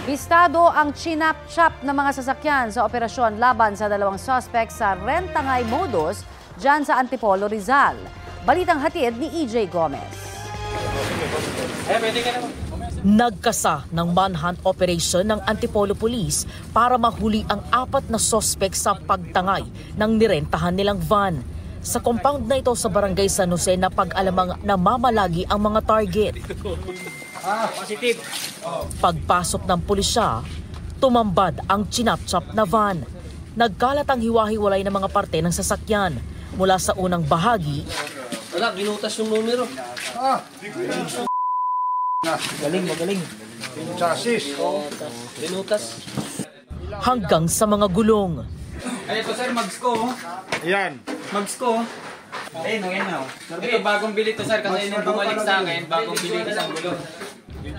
Bistado ang chinap-chap ng mga sasakyan sa operasyon laban sa dalawang suspect sa rentangay modus dyan sa Antipolo, Rizal. Balitang hatid ni EJ Gomez. Nagkasa ng manhunt operation ng Antipolo Police para mahuli ang 4 na suspect sa pagtangay ng nirentahan nilang van. Sa compound na ito sa barangay San Jose na pag-alamang namamalagi ang mga target. Pagpasok ng pulisya, tumambad ang chinap-chap na van. Nagkalat ang hiwa-hiwalay ng mga parte ng sasakyan. Mula sa unang bahagi, wala, binutas yung numero. Magaling. Chassis. Binutas. hanggang sa mga gulong. Ay, ito sir, mags ko. Yan. Mags ko. Ayun, na. Ito, bagong bili to sir, kasi yung bumalik sa akin, bagong bili ko sa gulong.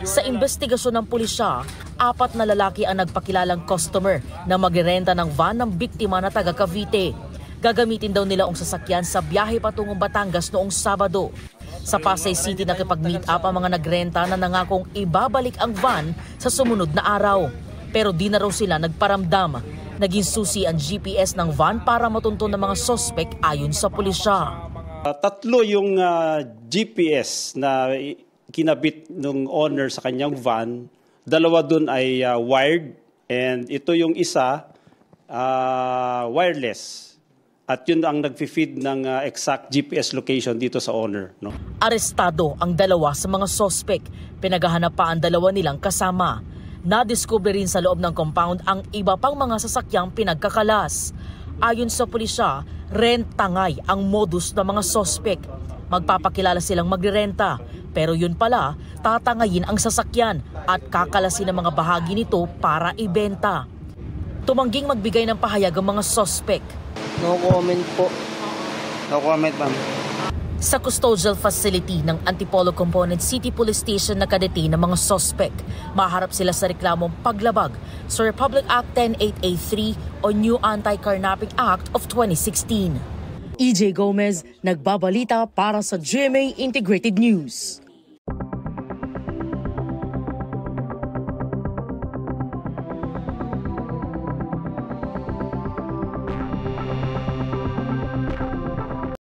Sa investigasyon ng pulisya, 4 na lalaki ang nagpakilalang customer na magrerenta ng van ng biktima na taga Cavite. Gagamitin daw nila ang sasakyan sa biyahe patungong Batangas noong Sabado. Sa Pasay City nakipag-meet up ang mga nagrenta na nangakong ibabalik ang van sa sumunod na araw. Pero di na raw sila nagparamdam. Naging susi ang GPS ng van para matunton ng mga sospek ayon sa pulisya. 3 yung GPS na kinabit ng owner sa kanyang van. 2 doon ay wired and ito yung isa wireless. At yun ang nag-feed ng exact GPS location dito sa owner. No? Arestado ang 2 sa mga sospek. Pinaghahanap pa ang 2 nilang kasama. Nadiskubre rin sa loob ng compound ang iba pang mga sasakyang pinagkakalas. Ayon sa pulisya, rentangay ang modus ng mga sospek. Magpapakilala silang magrerenta. Pero yun pala, tatangayin ang sasakyan at kakalasin ang mga bahagi nito para ibenta. Tumangging magbigay ng pahayag ang mga sospek. No comment po. No comment, ma'am. Sa custodial facility ng Antipolo Component City Police Station nakadetain ng mga sospek. Maharap sila sa reklamong paglabag sa Republic Act 10883 o New Anti-Carnapping Act of 2016. EJ Gomez, nagbabalita para sa GMA Integrated News.